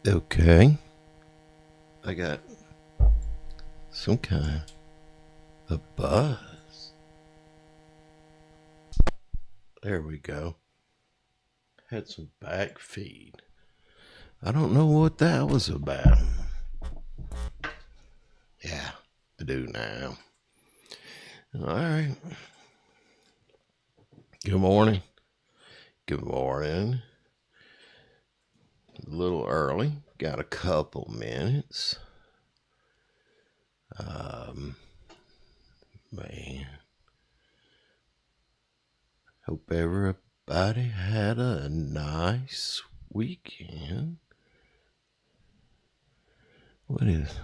Okay, I got some kind of buzz. There we go. Had some back feed. I don't know what that was about. Yeah, I do now. All right. Good morning. Good morning. A little early. Got a couple minutes. Man. Hope everybody had a nice weekend. What is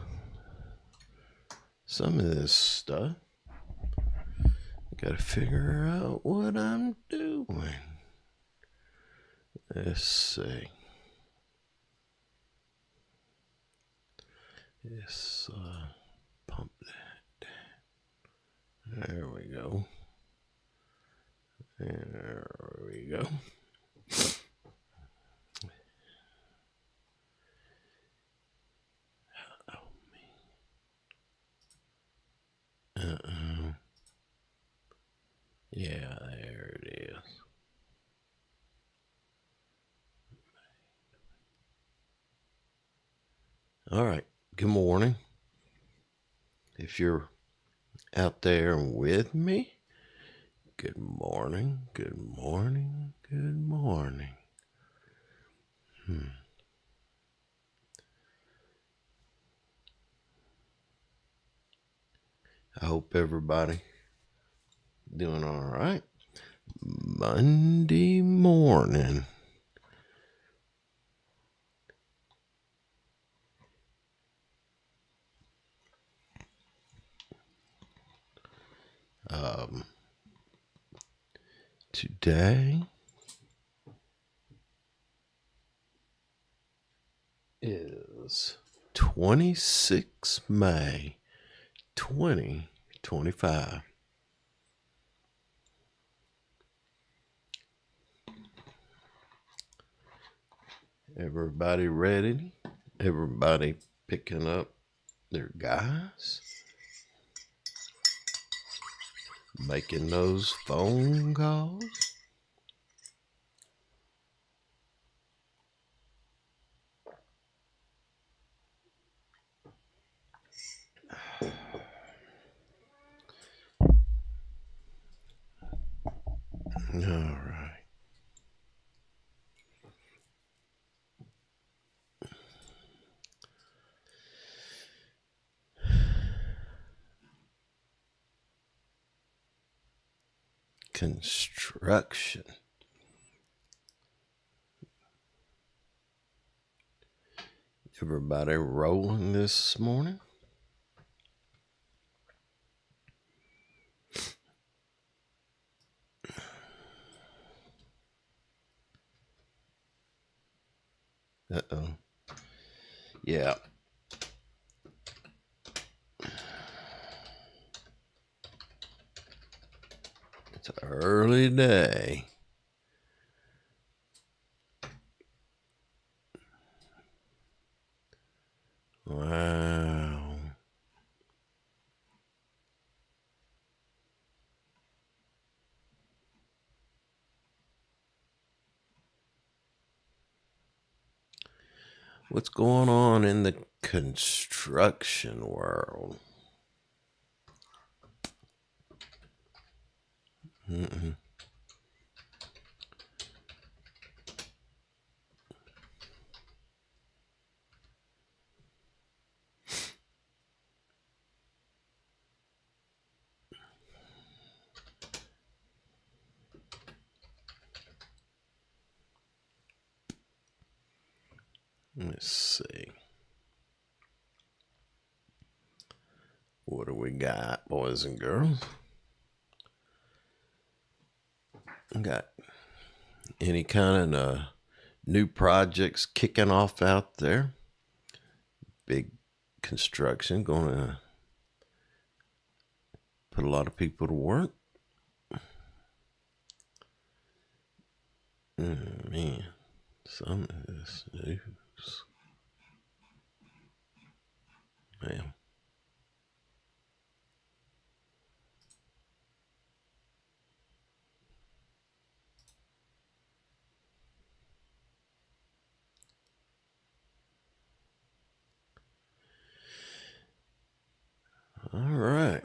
some of this stuff? Gotta figure out what I'm doing. Let's see. Let's pump that down. There we go. There we go. Yeah, there it is. All right. Good morning. If you're out there with me, good morning. Good morning. Good morning. I hope everybody doing all right. Monday morning. Today is 26 May 2025. Everybody ready? Everybody picking up their guys? Making those phone calls? All right. Construction. Everybody rolling this morning? Uh-oh. Yeah. It's an early day. Wow. What's going on in the construction world? Mm-mm. Let's see. What do we got, boys and girls? Got any kind of new projects kicking off out there? Big construction gonna put a lot of people to work. Man, some of this news. Man. All right.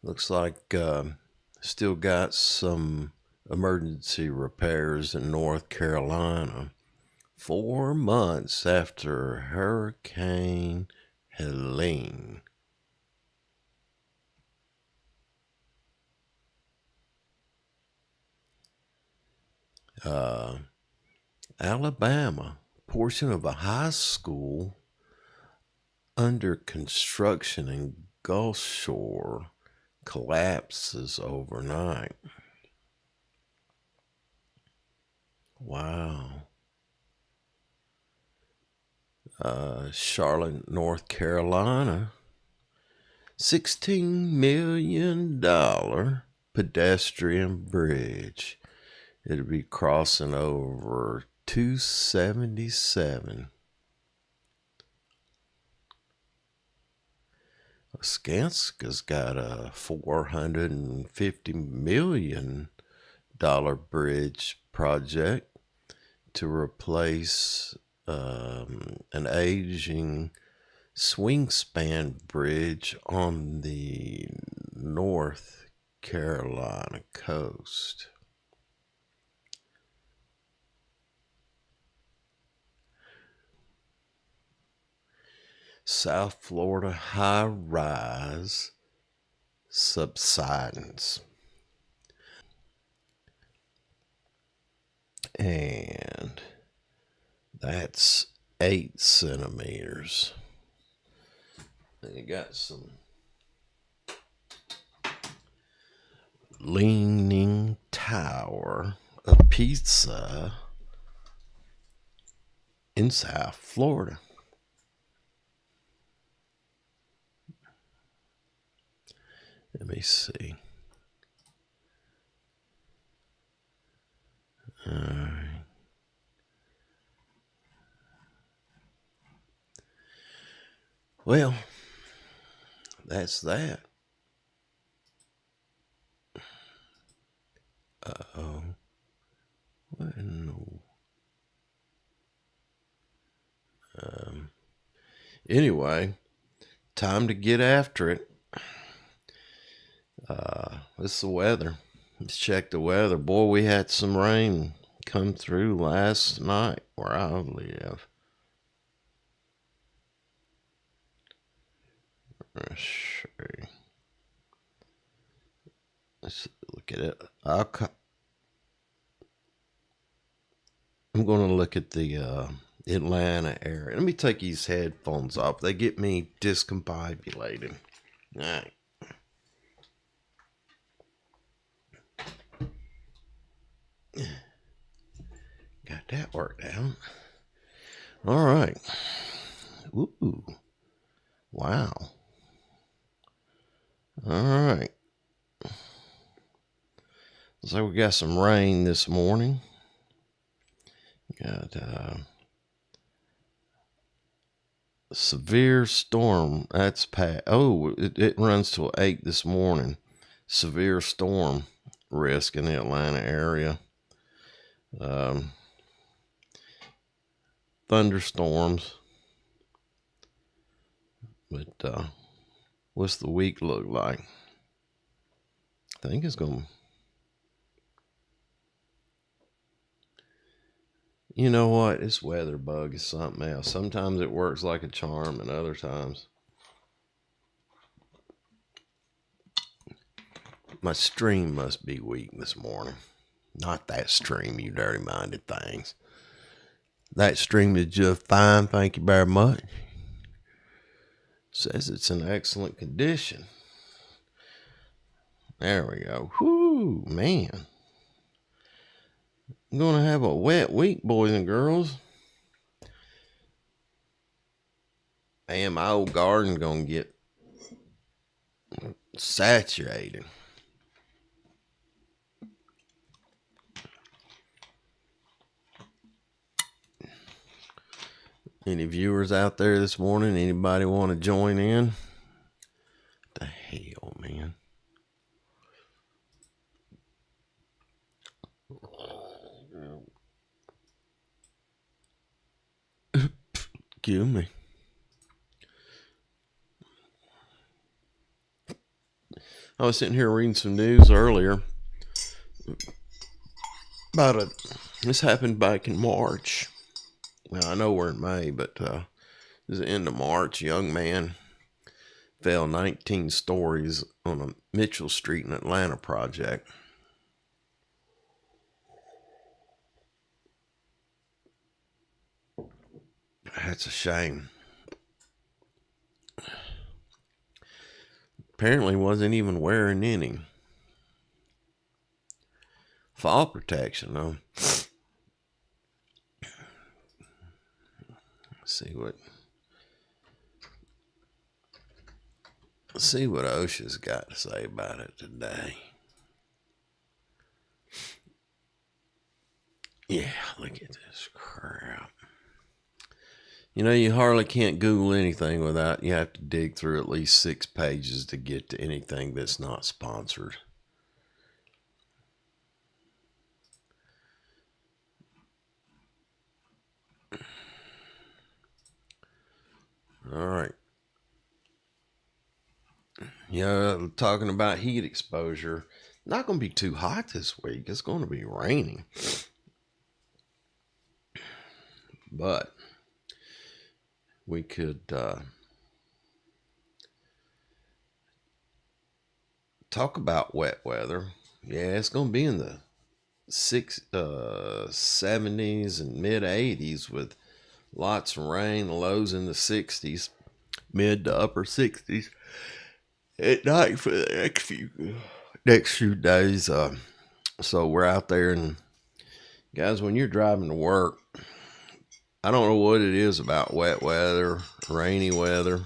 Looks like still got some emergency repairs in North Carolina 4 months after Hurricane Helene. Alabama, portion of a high school under construction in Gulf Shore collapses overnight. Wow. Charlotte, North Carolina, $16 million pedestrian bridge. It'll be crossing over 277. Skanska's got a $450 million bridge project to replace an aging swing span bridge on the North Carolina coast. South Florida high rise subsidence. And that's 8 centimeters. And you got some Leaning Tower of Pizza in South Florida. Let me see. All right. Well, that's that. Uh-oh. What in the... Anyway, time to get after it. This is the weather. Let's check the weather. Boy, we had some rain come through last night where I live. Let's see. Let's look at it. I'm going to look at the Atlanta area. Let me take these headphones off. They get me discombobulated. All right. Got that worked out. All right. Ooh. Wow. All right. So we got some rain this morning. Got severe storm. That's it runs till 8 this morning. Severe storm risk in the Atlanta area. Thunderstorms. But what's the week look like? I think it's going to... You know what? This weather bug is something else. Sometimes it works like a charm, and other times my stream must be weak this morning. Not that stream, you dirty-minded things. That stream is just fine, thank you very much. Says it's in excellent condition. There we go. Whoo, man. I'm going to have a wet week, boys and girls. And my old garden's going to get saturated. Any viewers out there this morning? Anybody want to join in? What the hell, man? Excuse me. I was sitting here reading some news earlier about this happened back in March. Now, I know we're in May, but this is the end of March. A young man fell 19 stories on a Mitchell Street in Atlanta project. That's a shame. Apparently wasn't even wearing any fall protection, though. See what OSHA's got to say about it today. Yeah, look at this crap. You know, you hardly can't Google anything without, you have to dig through at least 6 pages to get to anything that's not sponsored. All right. Yeah, talking about heat exposure. Not going to be too hot this week. It's going to be raining. But we could talk about wet weather. Yeah, it's going to be in the 70s and mid 80s with lots of rain, lows in the 60s, mid to upper 60s at night for the next few days. So we're out there, and guys, when you're driving to work, I don't know what it is about wet weather, rainy weather,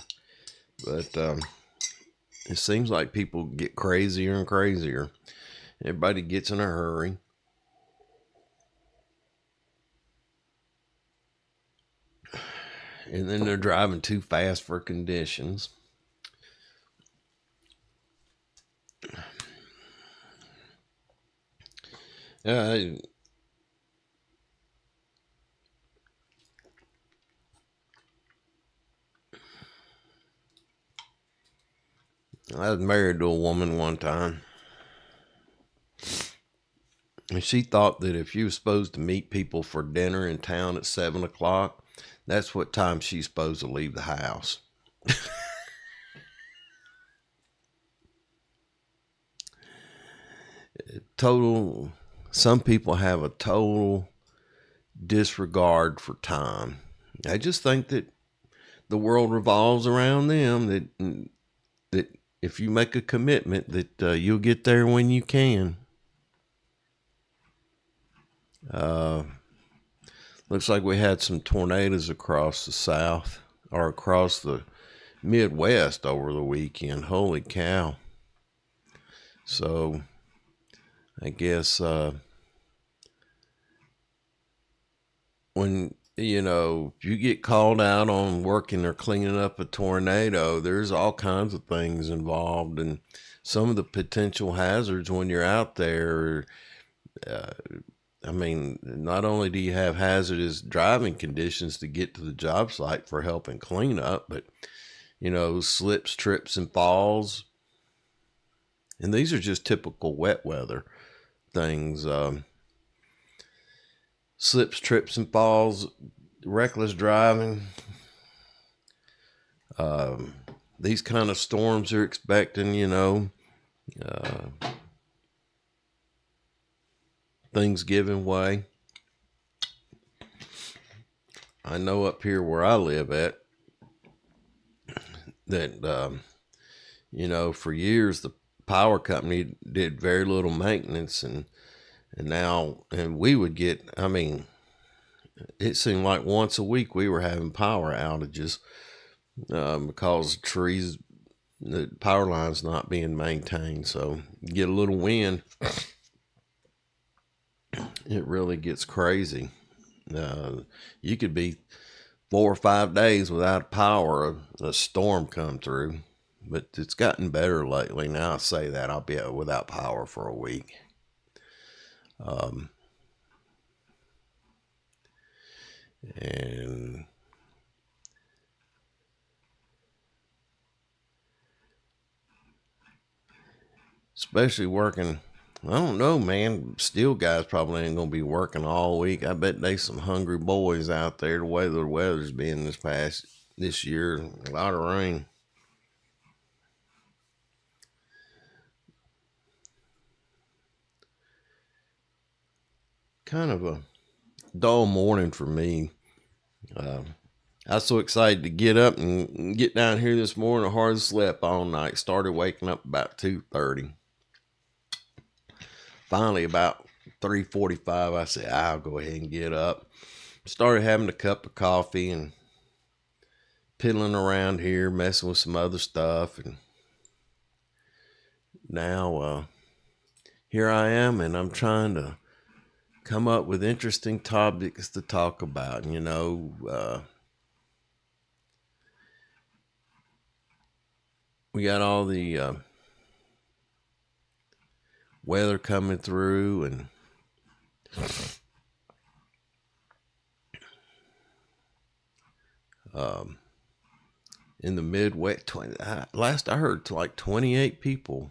but it seems like people get crazier and crazier. Everybody gets in a hurry. And then they're driving too fast for conditions. I was married to a woman one time, and she thought that if you were supposed to meet people for dinner in town at 7 o'clock, that's what time she's supposed to leave the house. Some people have a total disregard for time. I just think that the world revolves around them, that if you make a commitment that you'll get there when you can. Looks like we had some tornadoes across the South or across the Midwest over the weekend. Holy cow. So I guess when if you get called out on working or cleaning up a tornado, there's all kinds of things involved, and some of the potential hazards when you're out there. Not only do you have hazardous driving conditions to get to the job site for helping clean up, but slips, trips, and falls. And these are just typical wet weather things. Slips, trips, and falls, reckless driving. These kind of storms are expecting, things giving way. I know up here where I live at that, for years the power company did very little maintenance, and we would get, it seemed like once a week we were having power outages because the power line's not being maintained. So you get a little wind, it really gets crazy. You could be 4 or 5 days without power, a storm come through. But it's gotten better lately. Now I say that I'll be without power for a week. And especially working, I don't know, man. Steel guys probably ain't gonna be working all week. I bet they some hungry boys out there. The way the weather's been this year, a lot of rain. Kind of a dull morning for me. I was so excited to get up and get down here this morning. I hardly slept all night. Started waking up about 2:30. Finally, about 3:45, I said, I'll go ahead and get up. Started having a cup of coffee and piddling around here, messing with some other stuff. And now here I am, and I'm trying to come up with interesting topics to talk about. We got all the weather coming through, and in the Midwest, last I heard, like 28 people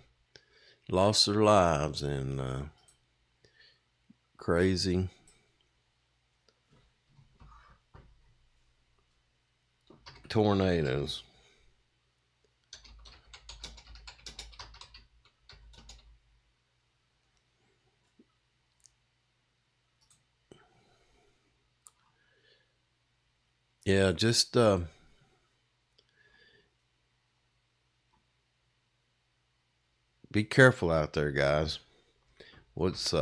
lost their lives in crazy tornadoes. Yeah, just be careful out there, guys. What's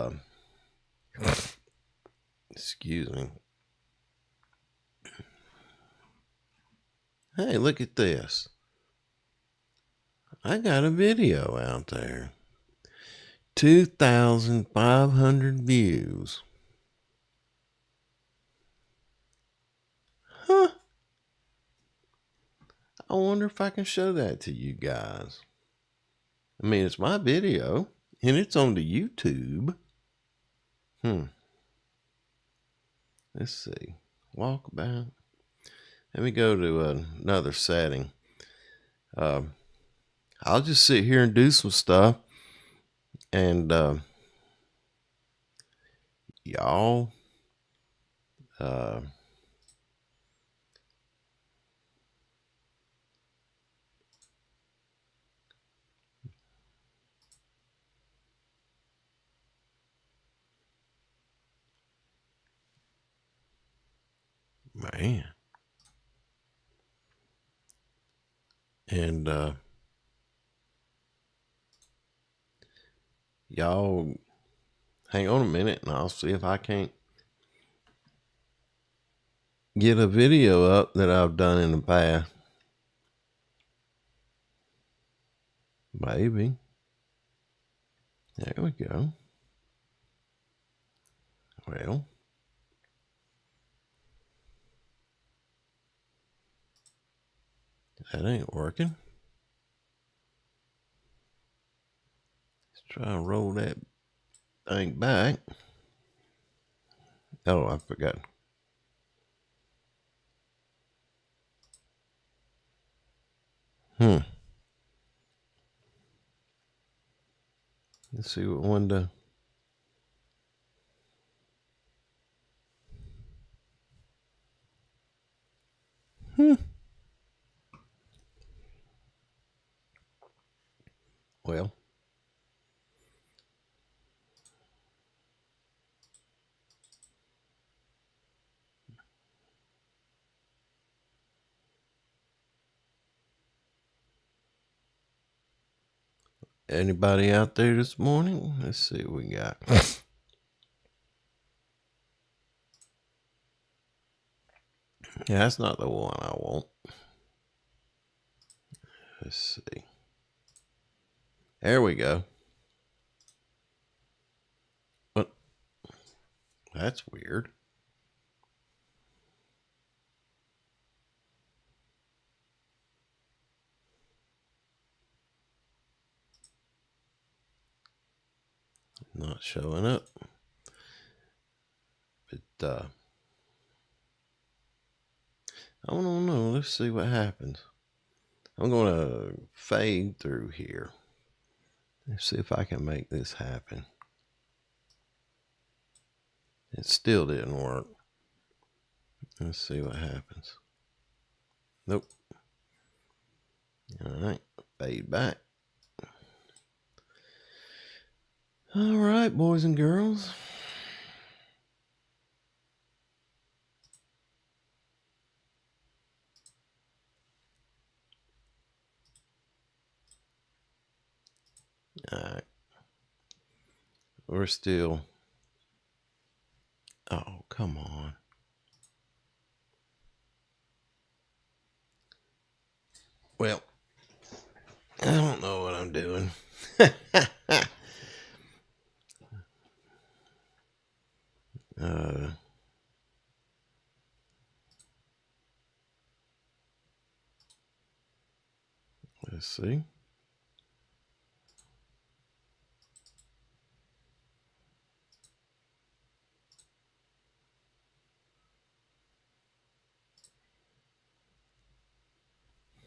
excuse me. Hey, look at this. I got a video out there. 2,500 views. Huh. I wonder if I can show that to you guys. I mean, it's my video, and it's on the YouTube. Let's see. Walkabout. Let me go to another setting. I'll just sit here and do some stuff, and y'all man. And y'all hang on a minute, and I'll see if I can't get a video up that I've done in the past. Maybe. There we go. Well, that ain't working. Let's try and roll that thing back. Oh, I forgot. Let's see what one does. Well, Anybody out there this morning? Let's see what we got. Yeah, that's not the one I want. Let's see. There we go. What? That's weird. Not showing up. But I don't know. Let's see what happens. I'm going to fade through here. Let's see if I can make this happen. It still didn't work. Let's see what happens. Nope. All right. Fade back. All right, boys and girls. All right. We're still. Oh, come on. Well, I don't know what I'm doing. Let's see.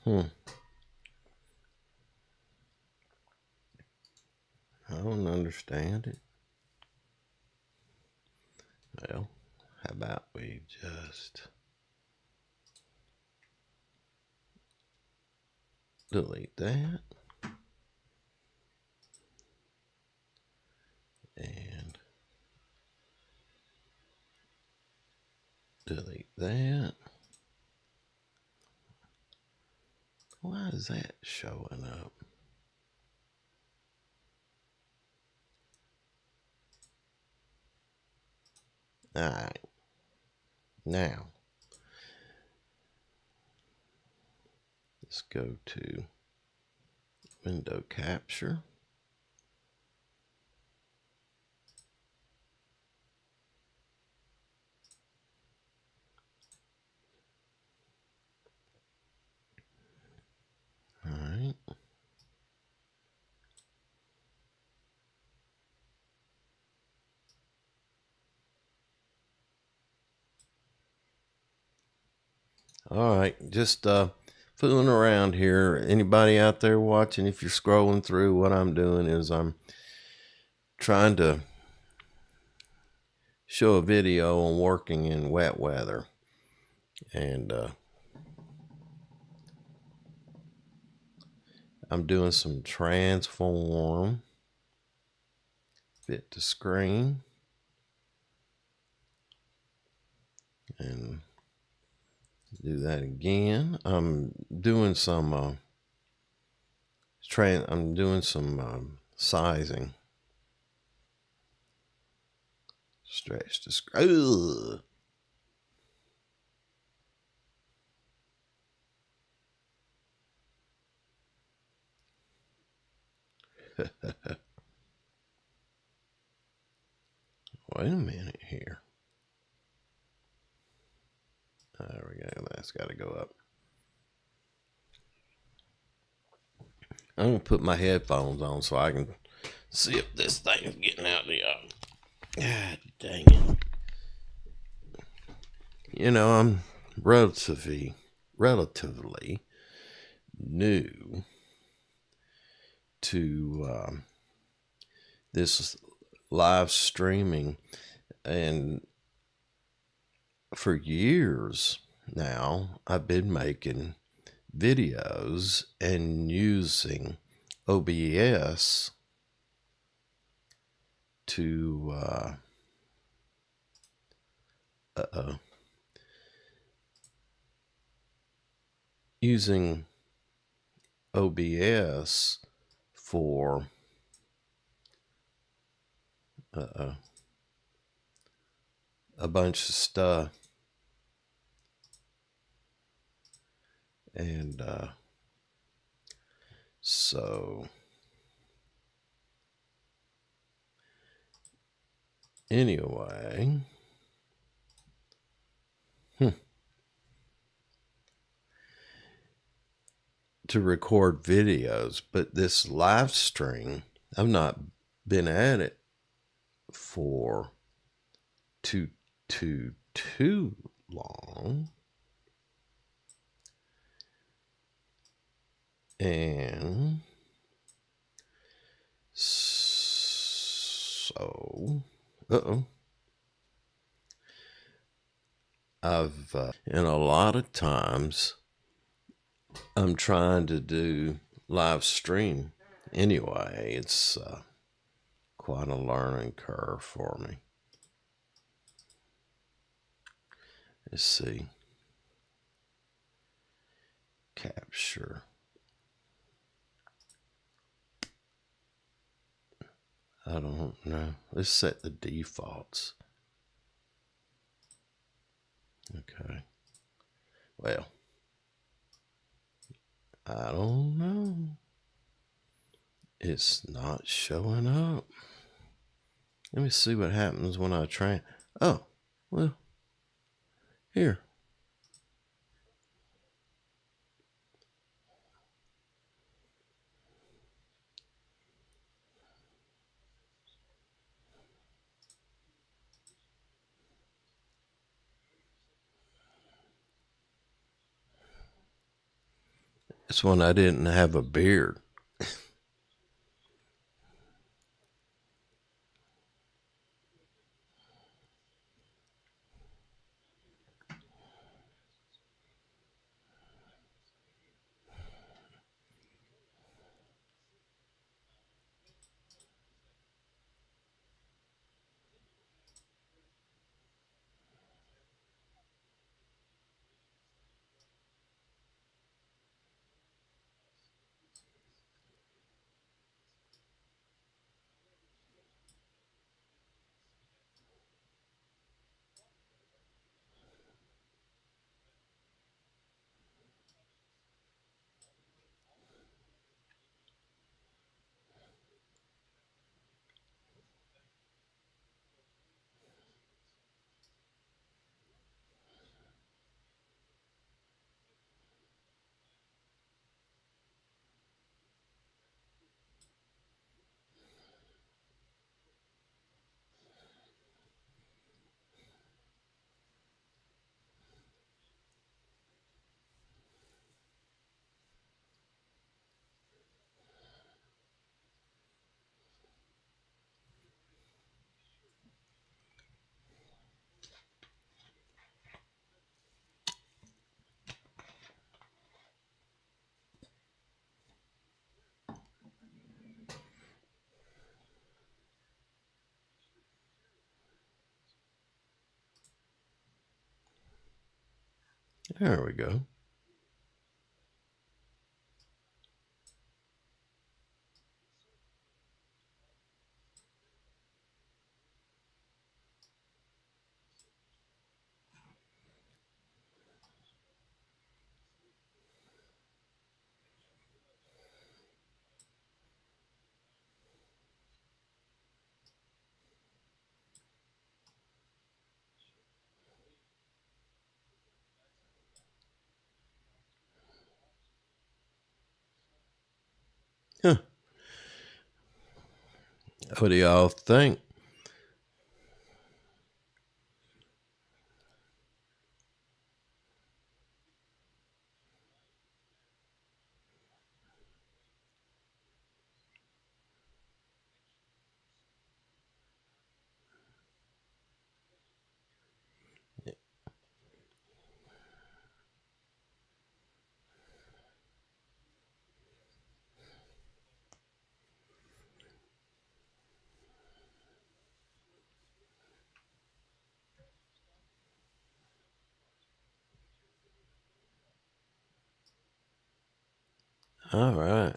I don't understand it. Well, how about we just delete that and delete that. Why is that showing up? All right. Now, let's go to window capture. All right. All right. Just fooling around here. Anybody out there watching, if you're scrolling through, what I'm doing is I'm trying to show a video on working in wet weather. And I'm doing some transform, fit to screen, and do that again. I'm doing some sizing. Stretch to screen. Wait a minute here. There we go. That's got to go up. I'm going to put my headphones on so I can see if this thing's getting out the God dang it. You know, I'm relatively new to this live streaming, and for years now I've been making videos and using OBS to using OBS for a bunch of stuff. And so anyway, to record videos, but this live stream, I've not been at it for too long. And so, and a lot of times I'm trying to do live stream anyway. It's quite a learning curve for me. Let's see. Capture. I don't know. Let's set the defaults. Okay. Well, I don't know. It's not showing up. Let me see what happens when I try. Oh, well, here. It's when I didn't have a beard. There we go. Huh. What do y'all think? All right.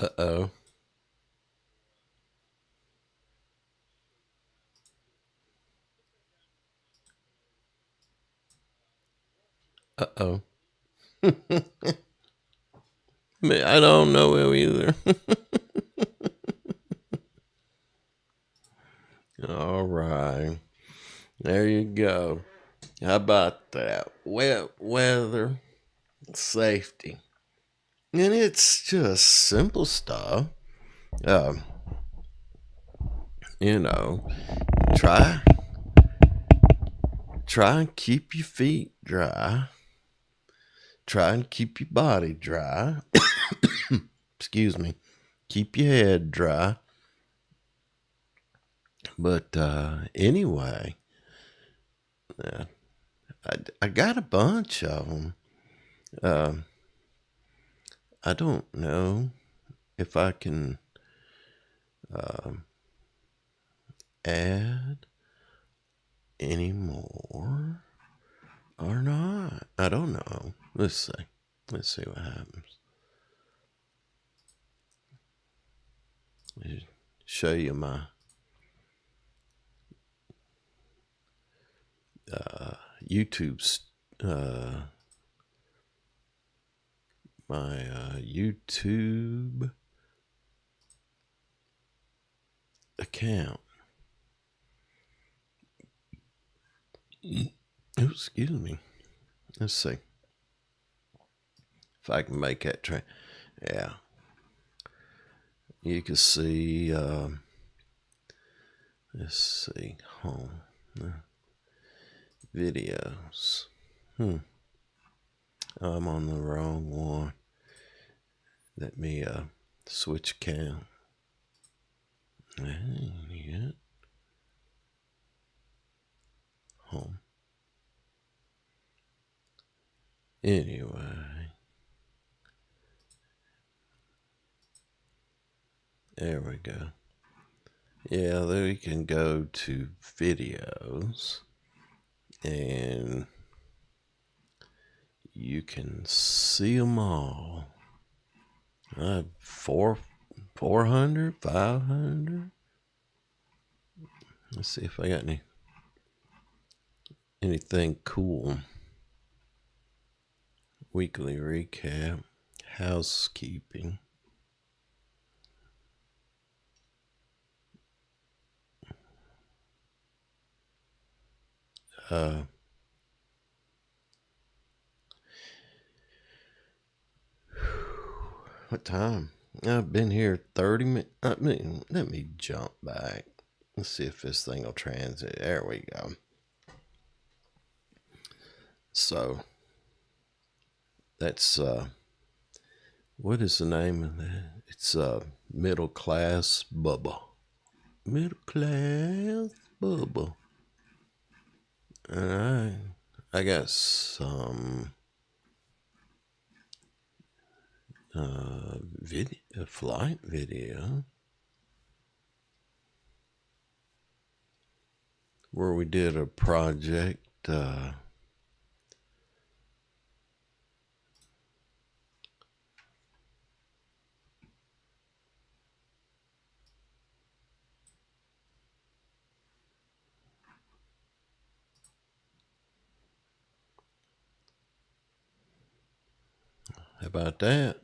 Uh-oh. Uh-oh. I don't know him either. All right. There you go. How about that? Wet weather, safety. And it's just simple stuff. Um, you know, try try and keep your feet dry. Try and keep your body dry. Excuse me. Keep your head dry. But anyway, uh, I got a bunch of them. I don't know if I can add any more or not. I don't know. Let's see. Let's see what happens. Let me show you my YouTube, YouTube account. Oh, excuse me. Let's see if I can make that try. Yeah, you can see. Let's see. Home videos. I'm on the wrong one. Let me switch account. Yeah. Home. Anyway. There we go. Yeah, there we can go to videos and you can see them all. 400, 500. Let's see if I got anything cool. Weekly recap, housekeeping. What time? I've been here 30 minutes. Let me jump back. Let's see if this thing will transit. There we go. So that's what is the name of that? It's Middleclassbubba. Middleclassbubba. Alright. I got some flight video where we did a project how about that?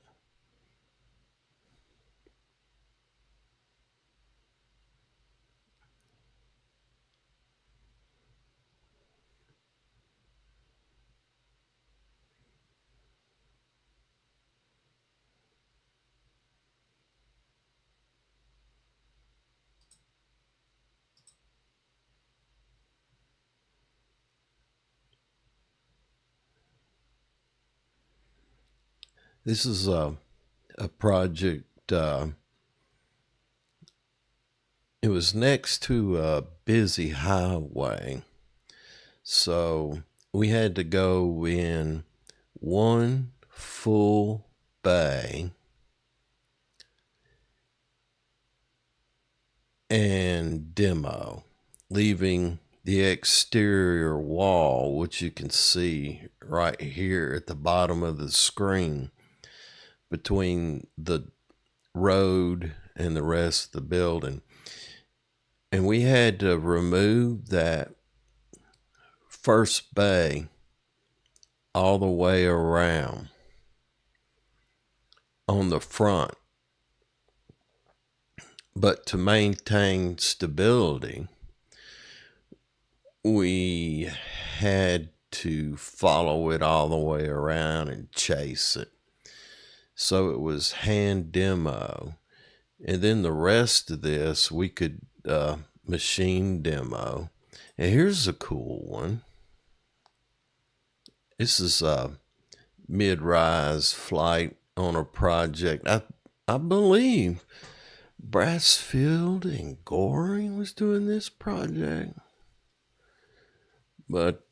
This is a project. It was next to a busy highway, so we had to go in one full bay and demo, leaving the exterior wall, which you can see right here at the bottom of the screen, between the road and the rest of the building. And we had to remove that first bay all the way around on the front. But to maintain stability, we had to follow it all the way around and chase it. So it was hand demo. And then the rest of this we could machine demo. And here's a cool one. This is a mid-rise flight on a project. I believe Brassfield and Goring was doing this project. But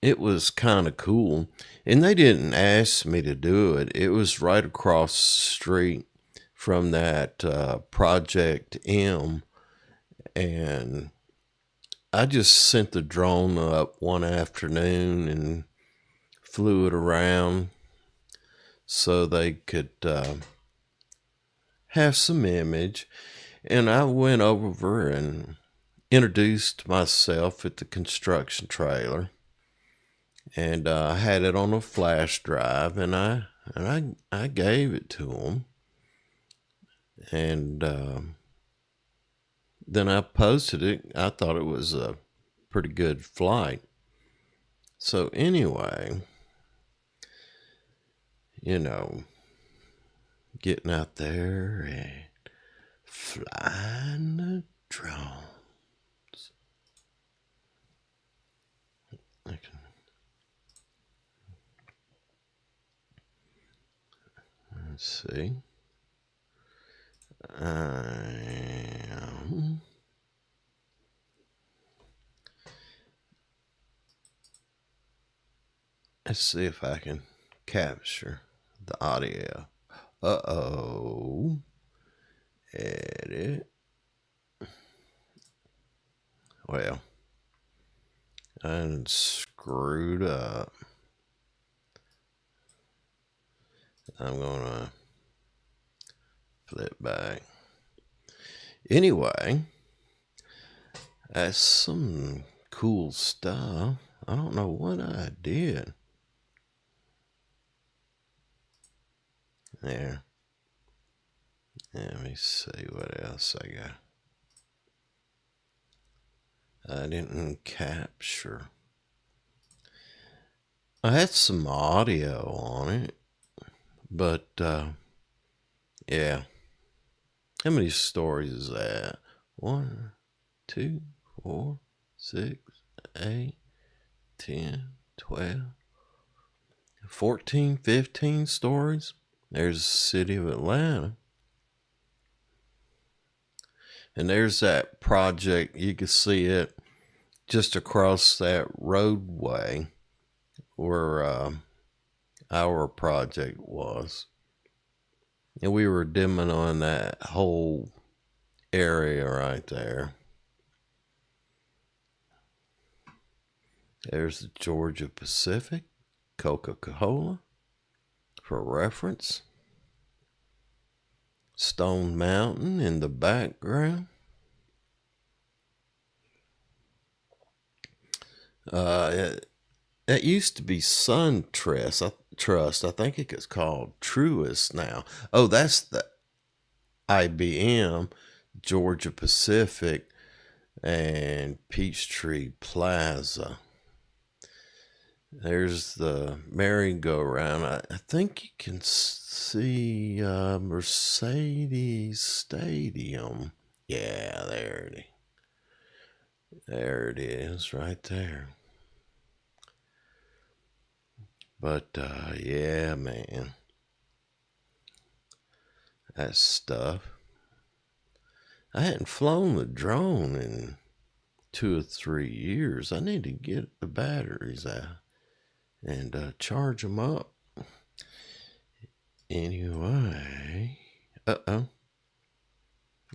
it was kind of cool. And they didn't ask me to do it. It was right across the street from that Project M. And I just sent the drone up one afternoon and flew it around so they could have some image. And I went over and introduced myself at the construction trailer. And I had it on a flash drive, and I gave it to them. And then I posted it. I thought it was a pretty good flight. So anyway, getting out there and flying the drones. Let's see. Let's see if I can capture the audio. Uh-oh. Edit. Well, I screwed up. I'm gonna flip back. Anyway, that's some cool stuff. I don't know what I did. There. Let me see what else I got. I didn't capture. I had some audio on it, but yeah. How many stories is that? 1, 2, 4, 6, 8, 10, 12, 14, 15 stories. There's the city of Atlanta. And there's that project. You can see it just across that roadway where our project was. And we were demoing that whole area right there. There's the Georgia Pacific, Coca-Cola, for reference. Stone Mountain in the background. That used to be SunTrust. I think it's called Truist now. Oh, that's the IBM, Georgia Pacific, and Peachtree Plaza. There's the merry-go-round. I think you can see Mercedes Stadium. Yeah, there it is. There it is, right there. But, yeah, man. That stuff. I hadn't flown the drone in 2 or 3 years. I need to get the batteries out and charge them up. Anyway. Uh-oh.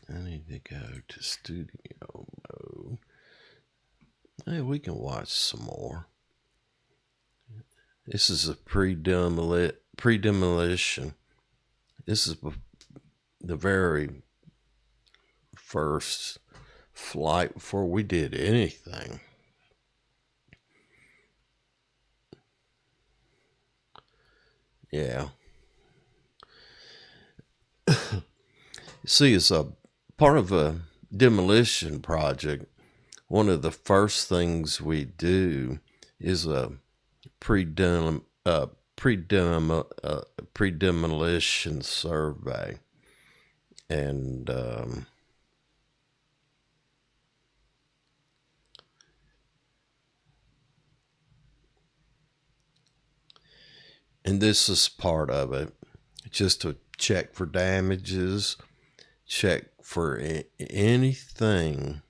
I need to go to studio mode. Hey, we can watch some more. This is a pre-demolition. This is the very first flight before we did anything. Yeah. See, it's a part of a demolition project. One of the first things we do is a pre-demolition survey, and this is part of it, just to check for damages, check for anything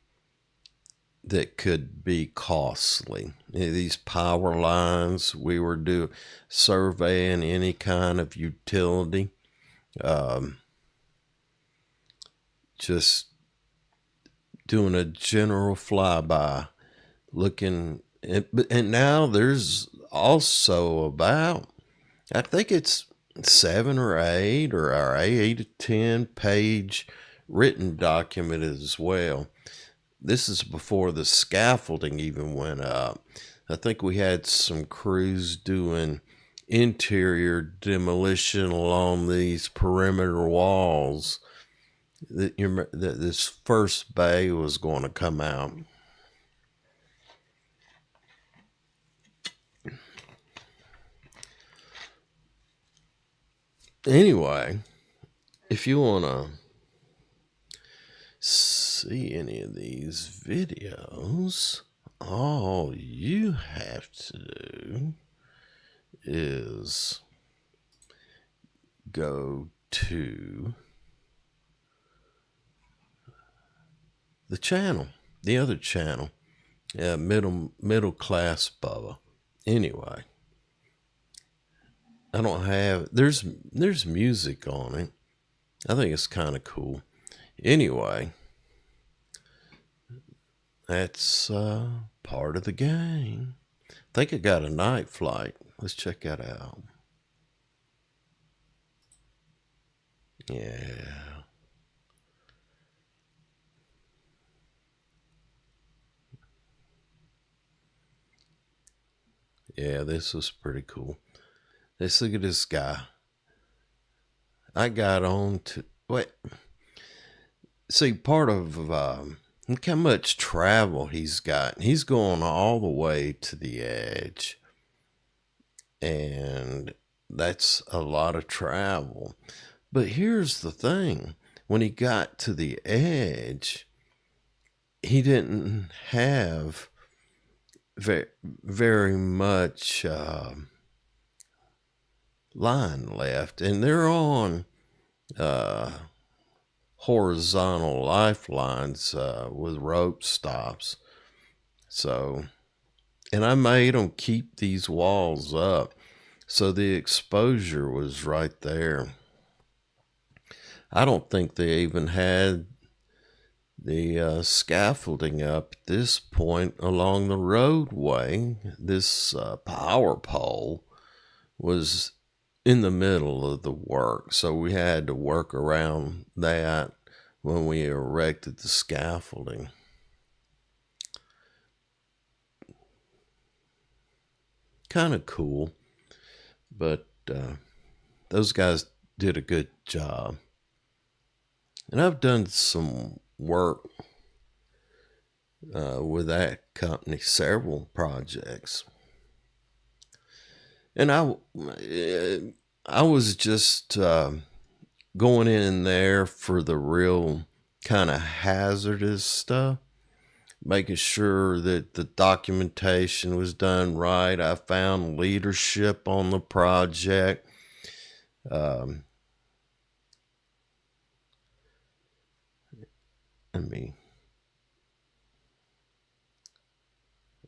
that could be costly. These power lines, we were surveying any kind of utility, just doing a general flyby, looking and now there's also about, I think it's 7 or 8 or 8 to 10 page written document as well. This is before the scaffolding even went up. I think we had some crews doing interior demolition along these perimeter walls that this first bay was going to come out. Anyway, if you want to see any of these videos, all you have to do is go to the channel, the other channel, Middleclassbubba. Anyway, I don't have, there's music on it. I think it's kind of cool. Anyway, that's part of the game. I think I got a night flight. Let's check that out. Yeah. Yeah, this was pretty cool. Let's look at this guy. I got on to, wait. See, part of, look how much travel he's got. He's going all the way to the edge. And that's a lot of travel. But here's the thing. When he got to the edge, he didn't have very much line left. And they're on horizontal lifelines with rope stops. So, and I made them keep these walls up, so the exposure was right there. I don't think they even had the scaffolding up at this point along the roadway. This power pole was in the middle of the work, so we had to work around that when we erected the scaffolding. Kind of cool, but those guys did a good job. And I've done some work with that company, several projects. And I was just going in there for the real kind of hazardous stuff, making sure that the documentation was done right. I found leadership on the project.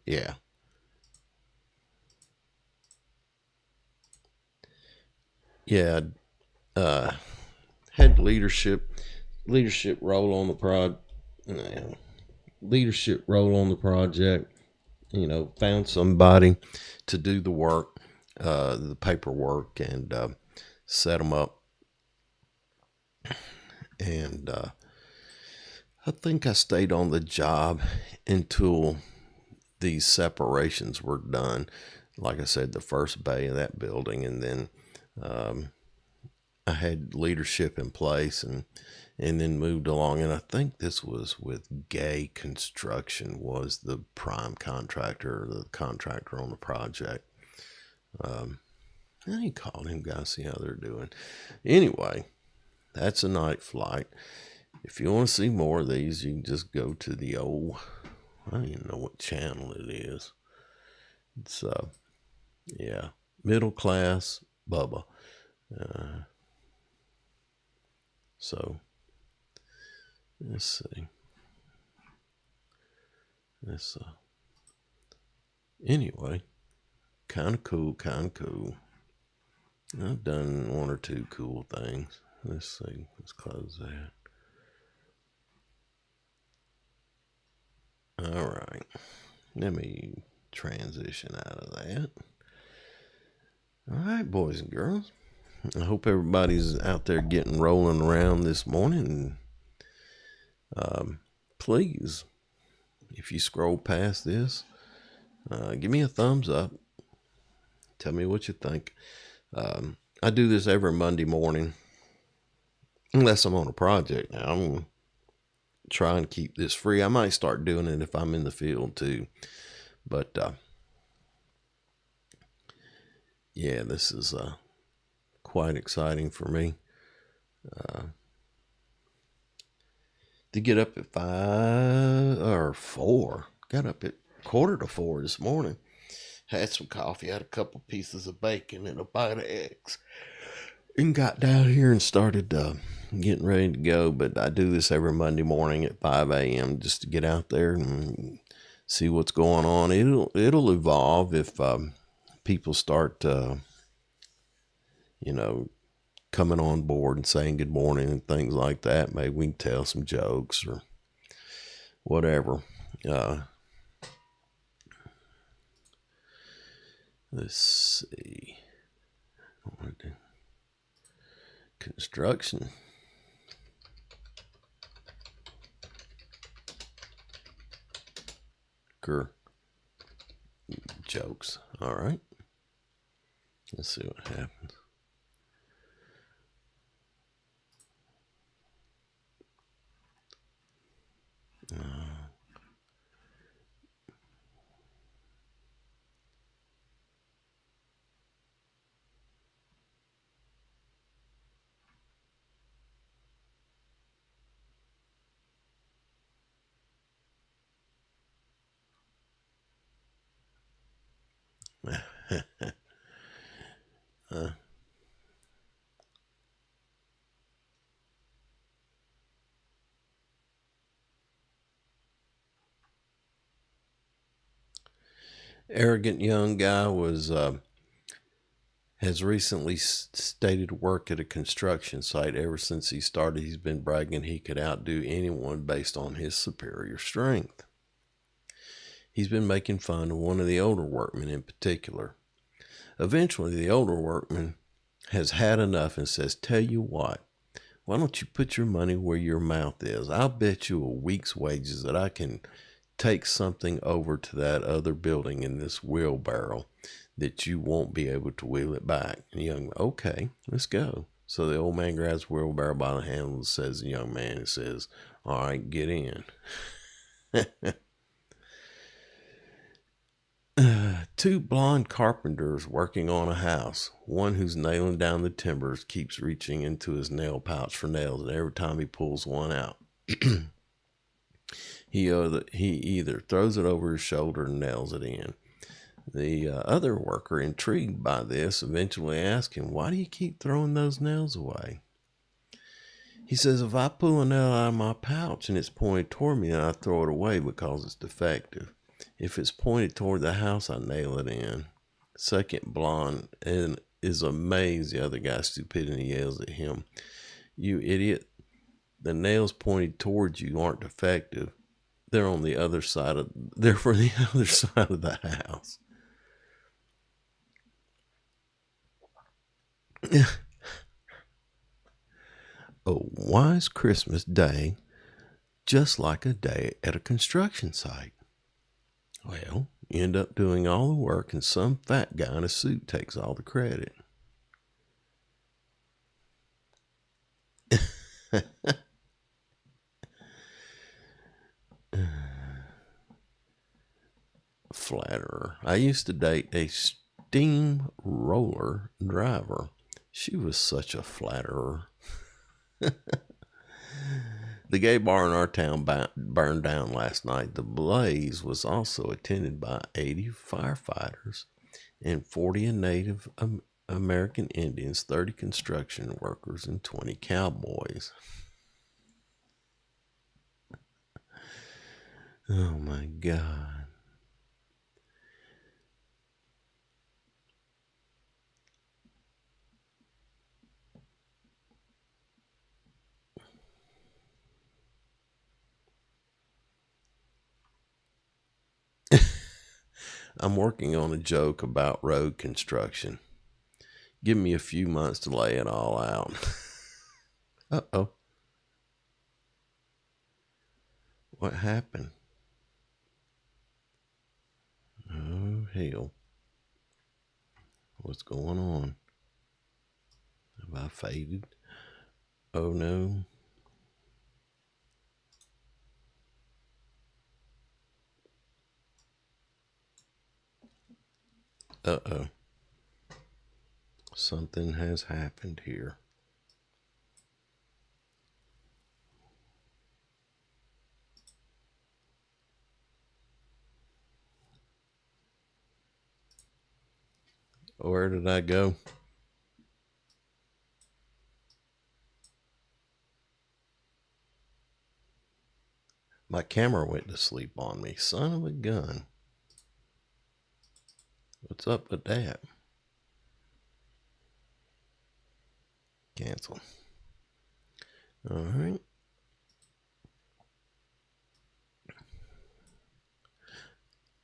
Yeah. Yeah, had leadership role on the leadership role on the project. Found somebody to do the work. the paperwork and set them up. And I think I stayed on the job until these separations were done. Like I said, the first bay of that building, and then I had leadership in place, and then moved along. And I think this was with Gay Construction, was the prime contractor, the contractor on the project. I ain't called him, guys, see how they're doing. Anyway, that's a night flight. If you want to see more of these, you can just go to the old, I don't even know what channel it is. It's yeah, Middle Class Bubba. So let's see. This anyway, kind of cool, kind of cool. I've done one or two cool things. Let's see. Let's close that. All right. Let me transition out of that. All right, boys and girls. I hope everybody's out there getting rolling around this morning. Please, if you scroll past this, give me a thumbs up. Tell me what you think. I do this every Monday morning, unless I'm on a project. Now, I'm trying to keep this free. I might start doing it if I'm in the field too. But yeah, this is quite exciting for me. To get up at 5 or 4. Got up at 3:45 this morning. Had some coffee, had a couple pieces of bacon and a bite of eggs, and got down here and started getting ready to go. But I do this every Monday morning at 5 a.m. just to get out there and see what's going on. It'll evolve if people start, coming on board and saying good morning and things like that. Maybe we can tell some jokes or whatever. Let's see. Construction. Jokes. All right. Let's see what happens. Arrogant young guy has recently stated work at a construction site. Ever since he started, he's been bragging he could outdo anyone based on his superior strength. He's been making fun of one of the older workmen in particular. Eventually, the older workman has had enough and says, "Tell you what, why don't you put your money where your mouth is? I'll bet you a week's wages that I can take something over to that other building in this wheelbarrow that you won't be able to wheel it back." And the young man, "Okay, let's go." So the old man grabs the wheelbarrow by the handle and says, the young man, and says, "All right, get in." Two blonde carpenters working on a house. One who's nailing down the timbers keeps reaching into his nail pouch for nails, and every time he pulls one out, he either throws it over his shoulder and nails it in. The other worker, intrigued by this, eventually asks him, "Why do you keep throwing those nails away?" He says, "If I pull a nail out of my pouch and it's pointed toward me, then I throw it away because it's defective. If it's pointed toward the house, I nail it in." Second blonde and is amazed. The other guy's stupidity yells at him, "You idiot. The nails pointed towards you aren't defective. They're on the other side they're for the other side of the house." Oh, why is Christmas Day just like a day at a construction site? Well, you end up doing all the work and some fat guy in a suit takes all the credit. Flatterer. I used to date a steamroller driver. She was such a flatterer. The gay bar in our town burned down last night. The blaze was also attended by 80 firefighters and 40 Native American Indians, 30 construction workers, and 20 cowboys. Oh my God. I'm working on a joke about road construction. Give me a few months to lay it all out. Uh-oh. What happened? Oh, hell. What's going on? Have I faded? Oh, no. Uh-oh. Something has happened here. Where did I go? My camera went to sleep on me. Son of a gun. What's up with that? Cancel. All right.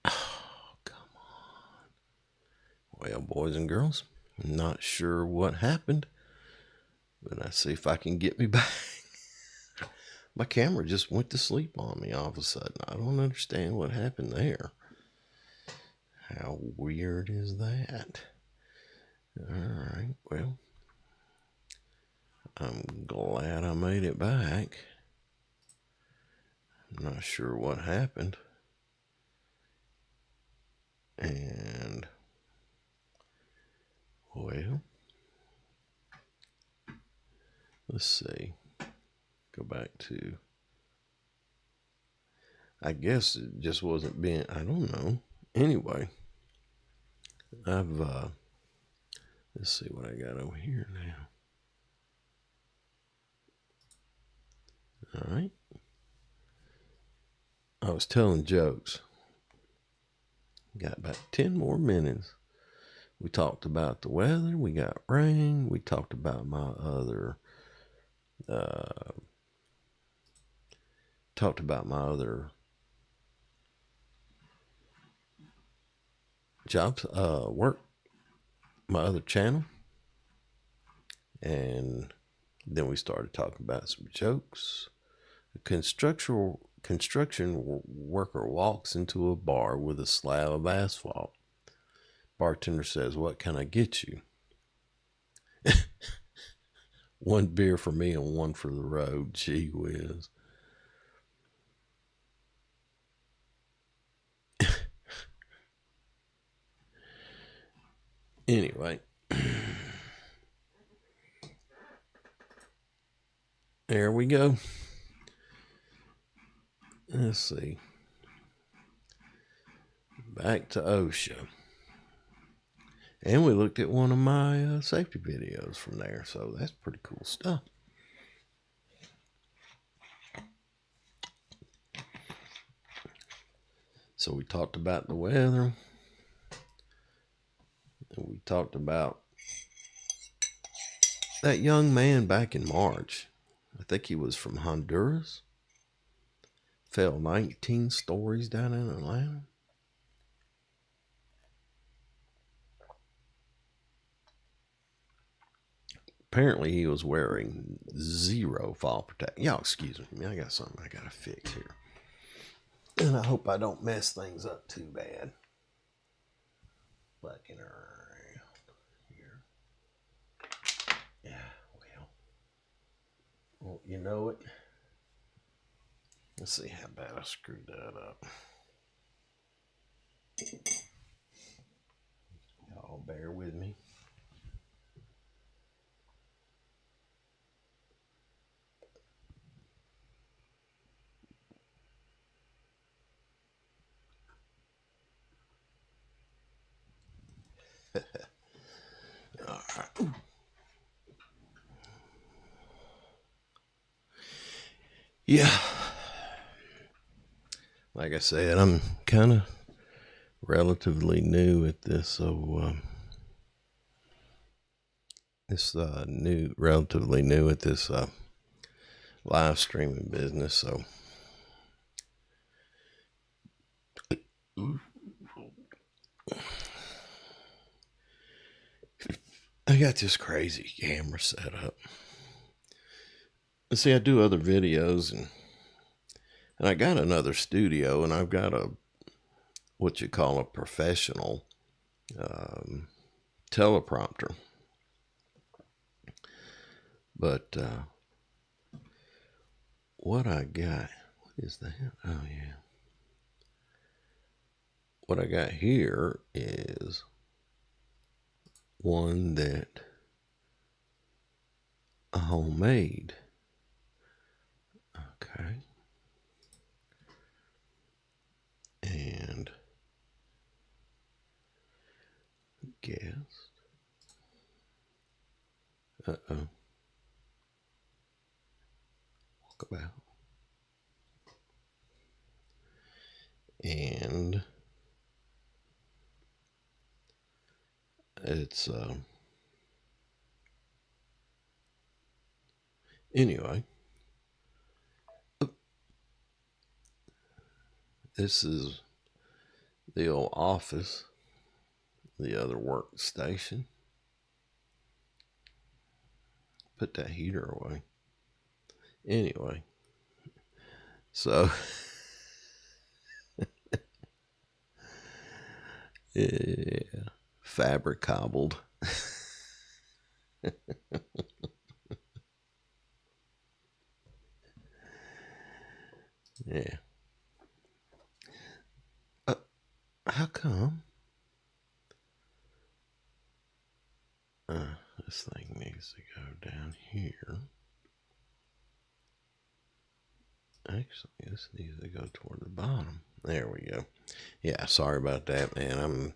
Oh, come on. Well, boys and girls, I'm not sure what happened, but I see if I can get me back. My camera just went to sleep on me all of a sudden. I don't understand what happened there. How weird is that? All right, well, I'm glad I made it back. I'm not sure what happened. And, well, let's see. Go back to, I guess it just wasn't being, I don't know. Anyway, let's see what I got over here now. All right. I was telling jokes. Got about 10 more minutes. We talked about the weather. We got rain. We talked about my other, jobs, work, my other channel. And then we started talking about some jokes. A construction worker walks into a bar with a slab of asphalt. Bartender says, "What can I get you?" One beer for me and one for the road. Gee whiz. Anyway, there we go. Let's see. Back to OSHA. And we looked at one of my safety videos from there, so that's pretty cool stuff. So we talked about the weather. And we talked about that young man back in March. I think he was from Honduras. Fell 19 stories down in Atlanta. apparently he was wearing zero fall protection. Y'all excuse me, I got something I gotta fix here. And I hope I don't mess things up too bad. Looking around here. Yeah, well, you know it. Let's see how bad I screwed that up. Y'all bear with me. All right. Yeah. Like I said, I'm kind of relatively new at this, so relatively new at this live streaming business. So I got this crazy camera set up. See, I do other videos, and I got another studio, and I've got what you call a professional teleprompter. But what I got, what is that? Oh, yeah. What I got here is one that a homemade. Okay. And guess. Uh-oh. Walk about. And it's anyway, this is the old office, the other workstation. Put that heater away. Anyway, so yeah, fabric cobbled. Yeah. How come? This thing needs to go down here. Actually, this needs to go toward the bottom. There we go. Yeah, sorry about that, man.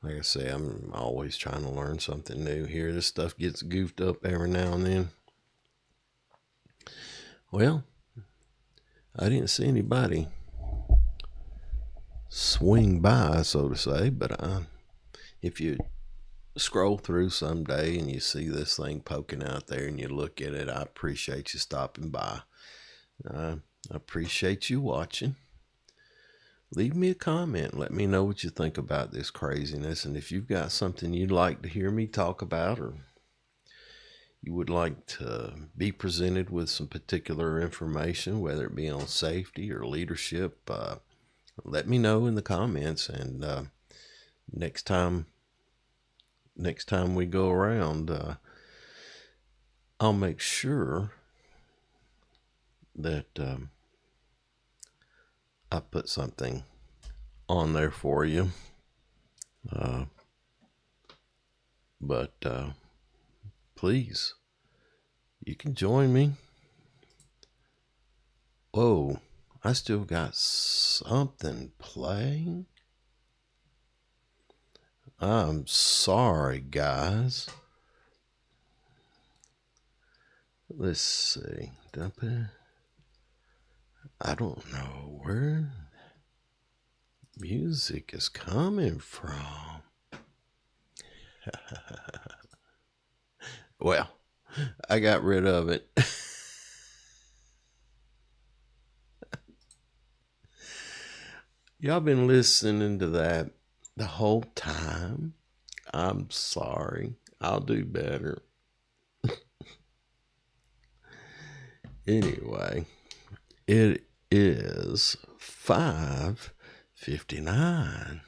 Like I say, I'm always trying to learn something new here. This stuff gets goofed up every now and then. Well, I didn't see anybody swing by, so to say, but if you scroll through someday and you see this thing poking out there and you look at it, I appreciate you stopping by. I appreciate you watching. Leave me a comment. Let me know what you think about this craziness. And if you've got something you'd like to hear me talk about, or you would like to be presented with some particular information, whether it be on safety or leadership, let me know in the comments. And next time we go around, I'll make sure that I put something on there for you. But please, you can join me. Whoa, I still got something playing. I'm sorry, guys. Let's see. I don't know where music is coming from. Well, I got rid of it. Y'all been listening to that the whole time. I'm sorry. I'll do better. Anyway, it is 5:59.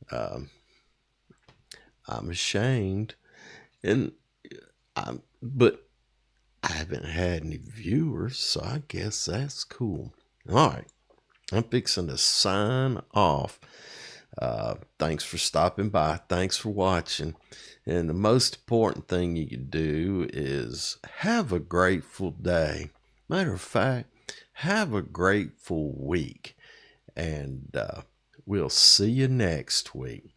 I'm ashamed, and but I haven't had any viewers, so I guess that's cool. All right, I'm fixing to sign off. Thanks for stopping by. Thanks for watching. And the most important thing you can do is have a grateful day. Matter of fact, have a grateful week. And we'll see you next week.